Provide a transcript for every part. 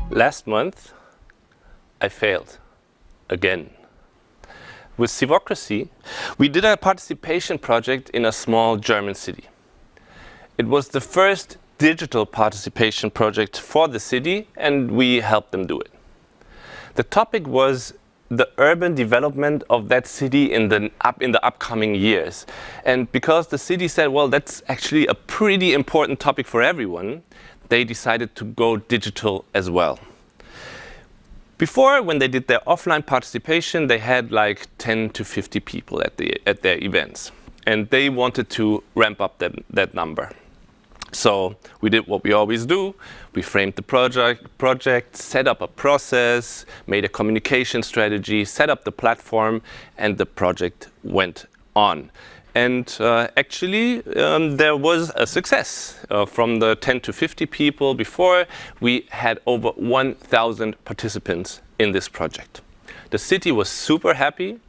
Last month, I failed again. With Civocracy, we did a participation project in a small German city. It was the first digital participation project for the city, and we helped them do it. The topic was the urban development of that city in the upcoming years. And because the city said, well, that's actually a pretty important topic for everyone, they decided to go digital as well. Before, when they did their offline participation, they had like 10 to 50 people at their events. And they wanted to ramp up that number. So we did what we always do. We framed the project, set up a process, made a communication strategy, set up the platform, and the project went on. And actually, there was a success. From the 10 to 50 people before, we had over 1,000 participants in this project. The city was super happy,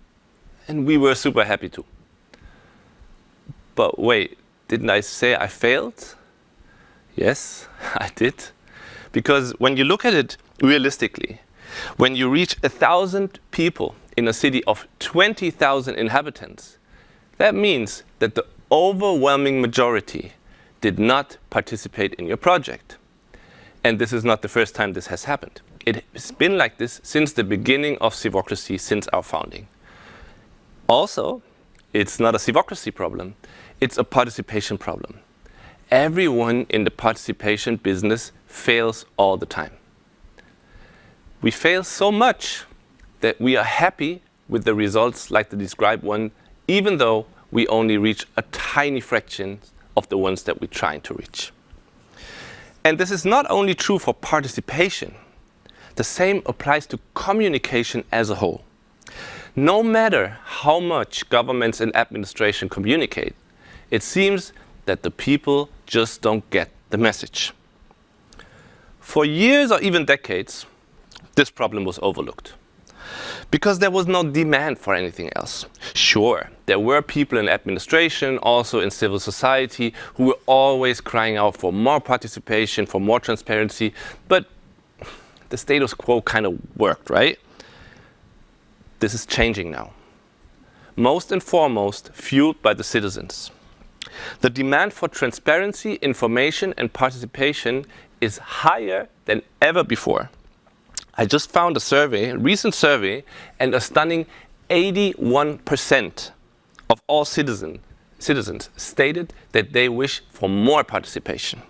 and we were super happy too. But wait, didn't I say I failed? Yes, I did. Because when you look at it realistically, when you reach 1,000 people in a city of 20,000 inhabitants, that means that the overwhelming majority did not participate in your project. And this is not the first time this has happened. It's been like this since the beginning of Civocracy, since our founding. Also, it's not a Civocracy problem, it's a participation problem. Everyone in the participation business fails all the time. We fail so much that we are happy with the results like the described one, even though we only reach a tiny fraction of the ones that we're trying to reach. And this is not only true for participation, the same applies to communication as a whole. No matter how much governments and administration communicate, it seems that the people just don't get the message. For years or even decades, this problem was overlooked, because there was no demand for anything else. Sure, there were people in administration, also in civil society, who were always crying out for more participation, for more transparency, but the status quo kind of worked, right? This is changing now. Most and foremost, fueled by the citizens. The demand for transparency, information, and participation is higher than ever before. I just found a recent survey, and a stunning 81% of all citizens stated that they wish for more participation.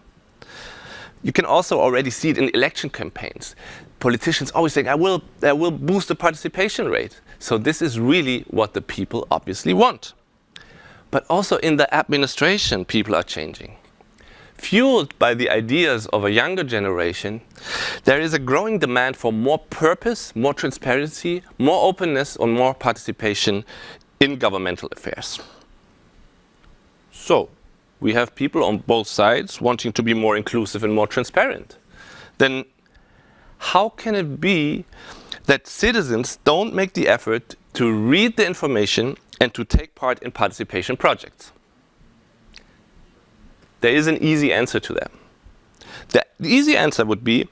You can also already see it in election campaigns. Politicians always say, I will boost the participation rate. So this is really what the people obviously want. But also in the administration, people are changing. Fueled by the ideas of a younger generation, there is a growing demand for more purpose, more transparency, more openness, and more participation in governmental affairs. So, we have people on both sides wanting to be more inclusive and more transparent. Then, how can it be that citizens don't make the effort to read the information and to take part in participation projects? There is an easy answer to that. The easy answer would be,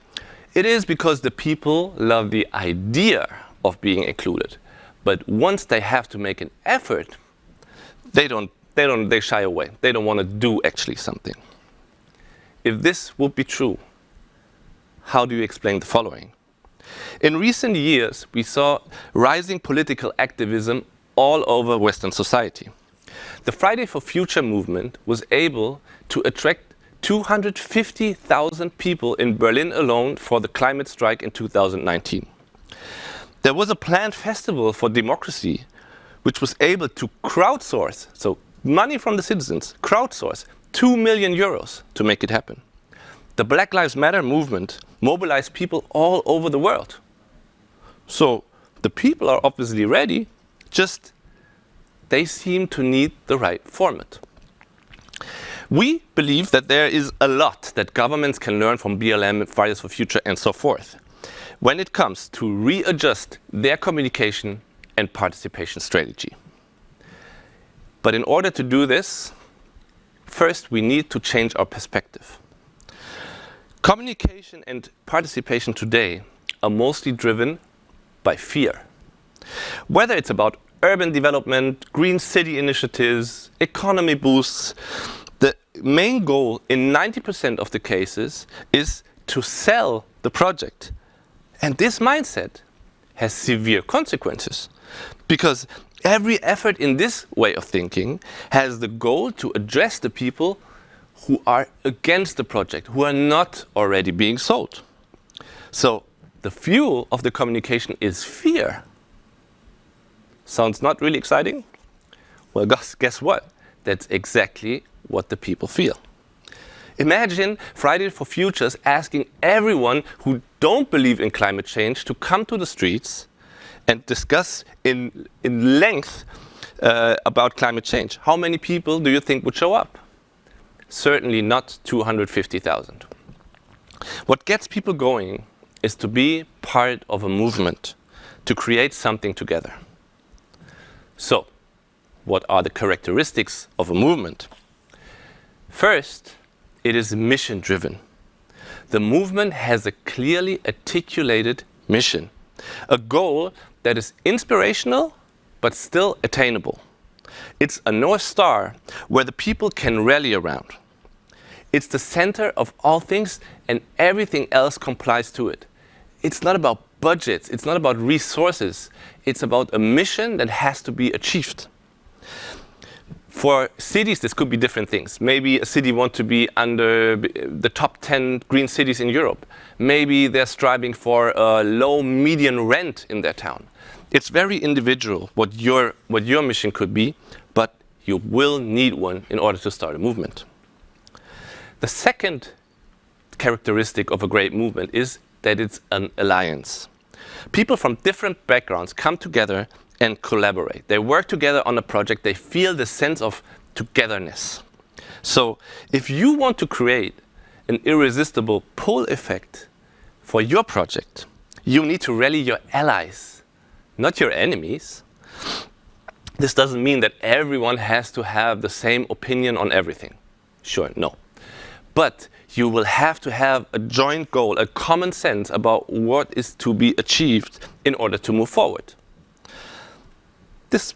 it is because the people love the idea of being included. But once they have to make an effort, they shy away. They don't want to do actually something. If this would be true, how do you explain the following? In recent years, we saw rising political activism all over Western society. The Friday for Future movement was able to attract 250,000 people in Berlin alone for the climate strike in 2019. There was a planned festival for democracy, which was able to crowdsource, so money from the citizens, crowdsource 2 million euros to make it happen. The Black Lives Matter movement mobilized people all over the world. So the people are obviously ready, just they seem to need the right format. We believe that there is a lot that governments can learn from BLM, Fridays for Future, and so forth, when it comes to readjust their communication and participation strategy. But in order to do this, first we need to change our perspective. Communication and participation today are mostly driven by fear. Whether it's about urban development, green city initiatives, economy boosts, the main goal in 90% of the cases is to sell the project. And this mindset has severe consequences, because every effort in this way of thinking has the goal to address the people who are against the project, who are not already being sold. So the fuel of the communication is fear. Sounds not really exciting? Well, guess what? That's exactly what the people feel. Imagine Friday for Futures asking everyone who don't believe in climate change to come to the streets and discuss in length about climate change. How many people do you think would show up? Certainly not 250,000. What gets people going is to be part of a movement, to create something together. So, what are the characteristics of a movement? First, it is mission-driven. The movement has a clearly articulated mission, a goal that is inspirational but still attainable. It's a North Star where the people can rally around. It's the center of all things, and everything else complies to it. It's not about budgets, it's not about resources, it's about a mission that has to be achieved. For cities, this could be different things. Maybe a city wants to be under the top 10 green cities in Europe. Maybe they're striving for a low median rent in their town. It's very individual what your mission could be, but you will need one in order to start a movement. The second characteristic of a great movement is that it's an alliance. People from different backgrounds come together and collaborate. They work together on a project. They feel the sense of togetherness. So if you want to create an irresistible pull effect for your project, you need to rally your allies, not your enemies. This doesn't mean that everyone has to have the same opinion on everything. Sure, no. But you will have to have a joint goal, a common sense about what is to be achieved in order to move forward. This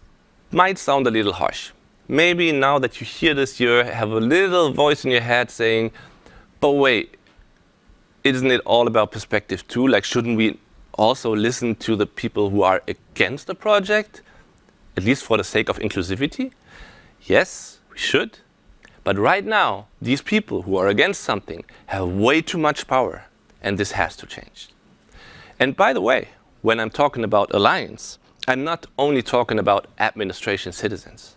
might sound a little harsh. Maybe now that you hear this, you have a little voice in your head saying, but wait, isn't it all about perspective too? Like, shouldn't we also listen to the people who are against the project, at least for the sake of inclusivity? Yes, we should. But right now, these people who are against something have way too much power, and this has to change. And by the way, when I'm talking about alliance, I'm not only talking about administration citizens.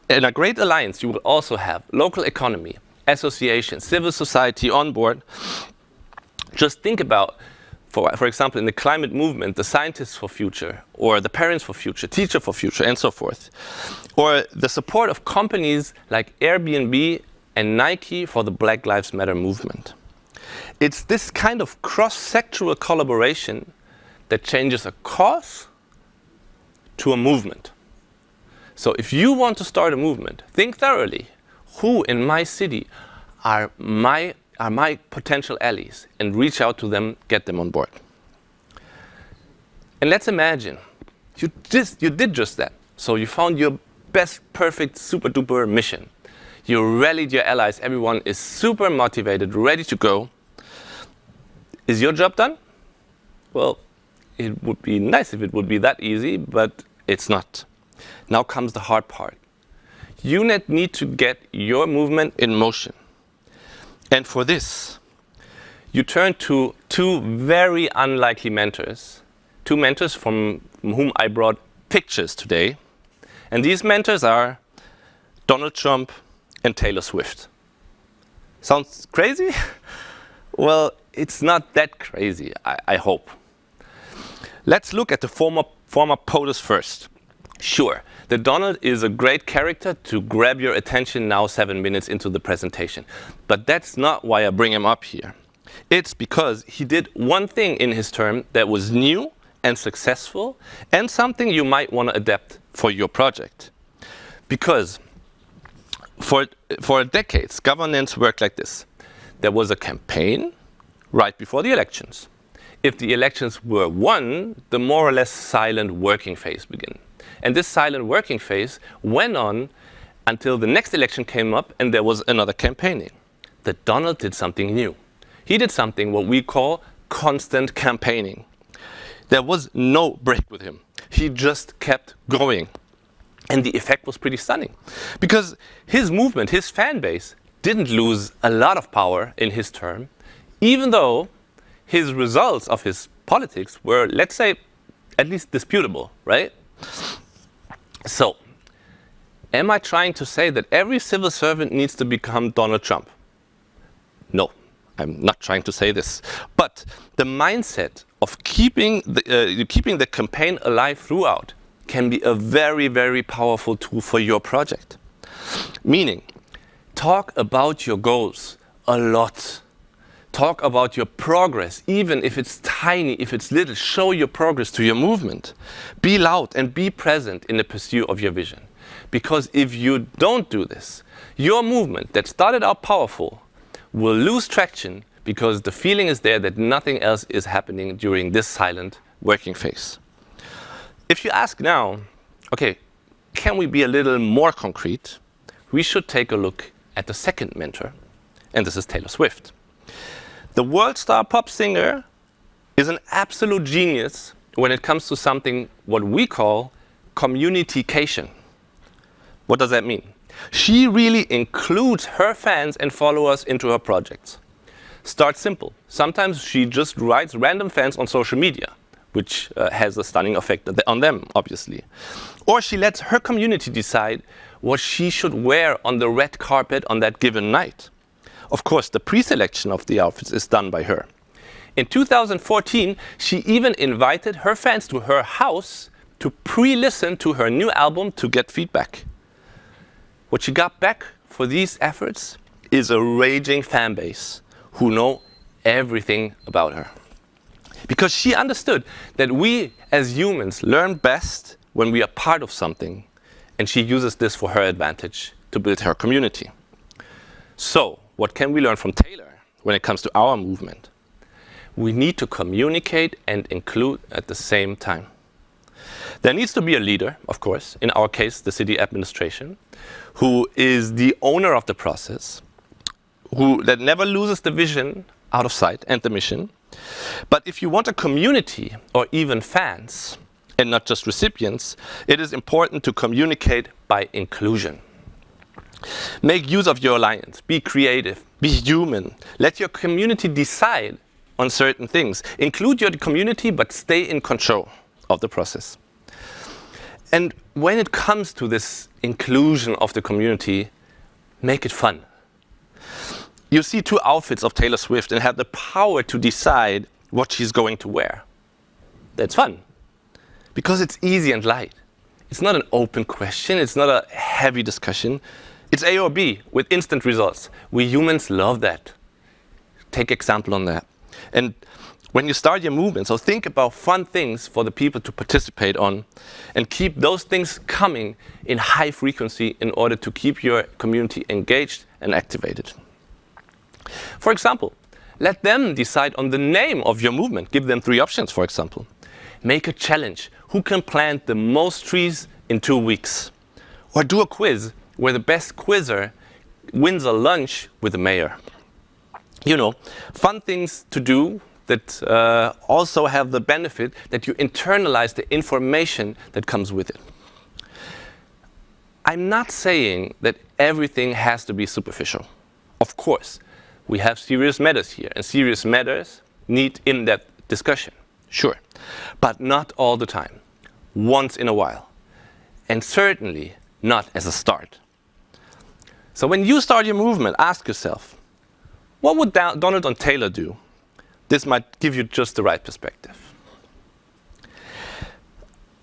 In a great alliance, you will also have local economy, associations, civil society on board. Just think about, for example, in the climate movement, the scientists for future, or the parents for future, teacher for future, and so forth. Or the support of companies like Airbnb and Nike for the Black Lives Matter movement. It's this kind of cross-sectoral collaboration that changes a cause to a movement. So if you want to start a movement, think thoroughly. Who in my city are my potential allies, and reach out to them, get them on board. And let's imagine you did just that. So you found your best, perfect, super duper mission. You rallied your allies, everyone is super motivated, ready to go. Is your job done? Well, it would be nice if it would be that easy, but it's not. Now comes the hard part. You need to get your movement in motion. And for this, you turn to two very unlikely mentors. Two mentors from whom I brought pictures today. And these mentors are Donald Trump and Taylor Swift. Sounds crazy? Well, it's not that crazy, I hope. Let's look at the former POTUS first. Sure, the Donald is a great character to grab your attention now 7 minutes into the presentation. But that's not why I bring him up here. It's because he did one thing in his term that was new and successful, and something you might want to adapt for your project. Because for decades, governance worked like this. there was a campaign right before the elections. If the elections were won, the more or less silent working phase began. And this silent working phase went on until the next election came up and there was another campaigning. That Donald did something new. He did something what we call constant campaigning. There was no break with him. He just kept going. And the effect was pretty stunning. Because his movement, his fan base, didn't lose a lot of power in his term, even though his results of his politics were, let's say, at least disputable, right? So, am I trying to say that every civil servant needs to become Donald Trump? No, I'm not trying to say this. But the mindset of keeping the campaign alive throughout can be a very, very powerful tool for your project. Meaning, talk about your goals a lot. Talk about your progress, even if it's tiny, if it's little. Show your progress to your movement. Be loud and be present in the pursuit of your vision. Because if you don't do this, your movement that started out powerful will lose traction because the feeling is there that nothing else is happening during this silent working phase. If you ask now, okay, can we be a little more concrete? We should take a look at the second mentor, and this is Taylor Swift. The world star pop singer is an absolute genius when it comes to something what we call communitycation. What does that mean? She really includes her fans and followers into her projects. Start simple. Sometimes she just writes random fans on social media, which has a stunning effect on them, obviously. Or she lets her community decide what she should wear on the red carpet on that given night. Of course, the pre-selection of the outfits is done by her. In 2014, she even invited her fans to her house to pre-listen to her new album to get feedback. What she got back for these efforts is a raging fan base who know everything about her. Because she understood that we as humans learn best when we are part of something, and she uses this for her advantage to build her community. So, what can we learn from Taylor when it comes to our movement? We need to communicate and include at the same time. There needs to be a leader, of course, in our case, the city administration, who is the owner of the process, that never loses the vision out of sight and the mission. But if you want a community or even fans, and not just recipients, it is important to communicate by inclusion. Make use of your alliance, be creative, be human. Let your community decide on certain things. Include your community, but stay in control of the process. And when it comes to this inclusion of the community, make it fun. You see two outfits of Taylor Swift and have the power to decide what she's going to wear. That's fun, because it's easy and light. It's not an open question, it's not a heavy discussion. It's A or B with instant results. We humans love that. Take example on that. And when you start your movement, so think about fun things for the people to participate on and keep those things coming in high frequency in order to keep your community engaged and activated. For example, let them decide on the name of your movement. Give them 3 options, for example. Make a challenge. Who can plant the most trees in 2 weeks? Or do a quiz where the best quizzer wins a lunch with the mayor. You know, fun things to do that also have the benefit that you internalize the information that comes with it. I'm not saying that everything has to be superficial. Of course, we have serious matters here, and serious matters need in-depth discussion, sure, but not all the time, once in a while, and certainly not as a start. So when you start your movement, ask yourself, what would Donald and Taylor do? This might give you just the right perspective.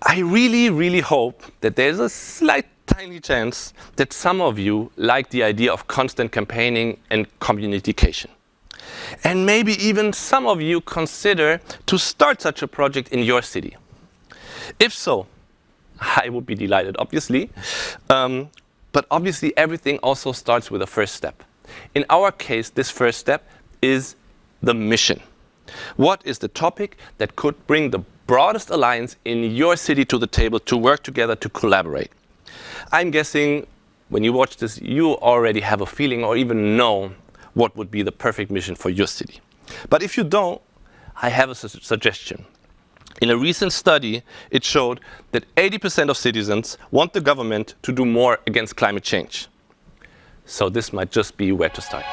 I really, really hope that there's a slight tiny chance that some of you like the idea of constant campaigning and communitycation. And maybe even some of you consider to start such a project in your city. If so, I would be delighted, obviously. But obviously everything also starts with a first step. In our case, this first step is the mission. What is the topic that could bring the broadest alliance in your city to the table to work together, to collaborate? I'm guessing when you watch this, you already have a feeling or even know what would be the perfect mission for your city. But if you don't, I have a suggestion. In a recent study, it showed that 80% of citizens want the government to do more against climate change. So this might just be where to start.